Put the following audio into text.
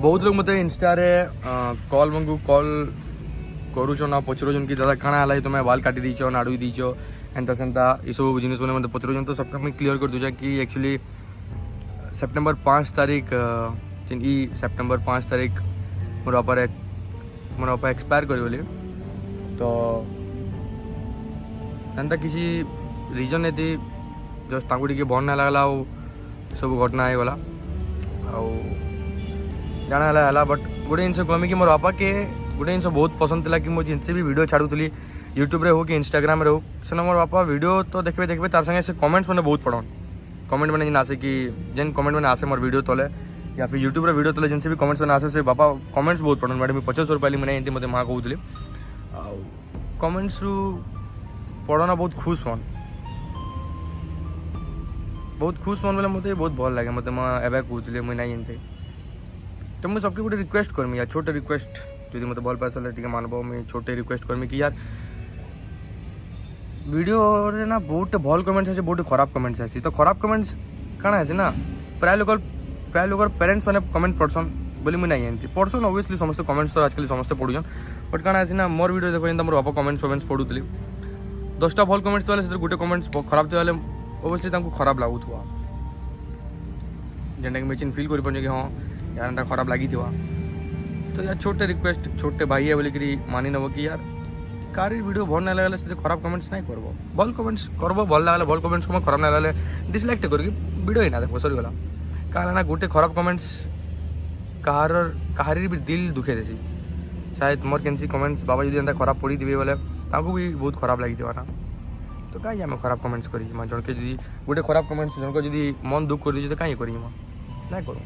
बहुत लोग मत इंस्टा कॉल मंगू कॉल करुचन आ पचरुचन कि दादा काଣା है तुम बाल काटी दीच नाड़ू दीच एंता सेंता ये सब जिनिस मैंने मतलब पचरुचन तो सबका मुझे क्लीयर कर दूचा कि एक्चुअली सेप्टेम्बर 5 तारीख सेप्टेम्बर 5 तारीख मोर बापा एक्सपायर कर बोली तो एंता किसी रीजन नहीं थी जस्ट ताकू टे भल ना लगला सब घटना हो गला जाना है बट गोटे जिन कहमी कि मोर बापा के गोटे जिन बहुत पसंद था कि मुझे जिनसे भी वीडियो छाड़ूली यूट्यूब रे हो कि इंस्टाग्राम रे हो से मोर बापा वीडियो तो देखते तार संगे से कमेंट्स मैंने बहुत पढ़न कमेंट मैंने आसे कि जेन कमेंट मैंने आसे मोर वीडियो तले या फिर यूट्यूब रे वीडियो तले जिनसे भी कमेंट्स मैंने आसे से बापा कमेंट्स बहुत पढ़न मैडम 50 रुपये मैंने एमती मत माँ कहते कमेंट्स रु पढ़ना बहुत खुश हन बोले मत बहुत भल लगे मत एवं कहते मुझे नहीं एमती तो मुझे सबके गोटे रिक्वेस्ट करमी यार छोटे रिक्वेस्ट जो मत भल पाए टे मानब मुझे छोटे रिक्वेस्ट करमी कि यार वीडियो रे ना बहुत भल कमेंट्स आसे बहुत खराब कमेंट्स आसी तो खराब कमेंट्स काଣା आसे ना प्राय लोग पेरेंट्स मैंने कमेंट पढ़सन बोली मुझे नहीं एमती पढ़सन ऑब्वियसली समस्त कमेंट्स तो आजकल समस्त पढ़ुन बट काଣା आसे ना मोर वीडियो देखो एंता मोर बापा कमेंट्स पढ़ुली 10टा भल कमेंट्स वाले से गोटे कमेंट्स खराब थे ऑब्वियसली तांको खराब लागुवा जेनटा कि मेचिन फील कर कि हाँ यार एंता खराब लगी तो यार छोटे रिक्वेस्ट छोटे भाई है बोलिकी मानि नब कि यार कार वीडियो भल ना लगे से खराब कमेंट्स नहीं करब भल कमेंट्स करब भल लगे भल कमेंट्स को खराब ना लगे डिसलाइक करके वीडियो ही ना देखो सरीगला कारण ना गोटे खराब कमेंट्स कहार भी दिल दुखे देसी शायद मोर कैंसी कमेंट्स बाबा जी एंता खराब पढ़ी दिवे बोले ताको भी बहुत खराब लगी ना तो कहीं आम खराब कमेंट्स करी जनके जी गोटे खराब कमेंट्स जनक जी मन दुख कर दी तो कहीं करी ना करूँ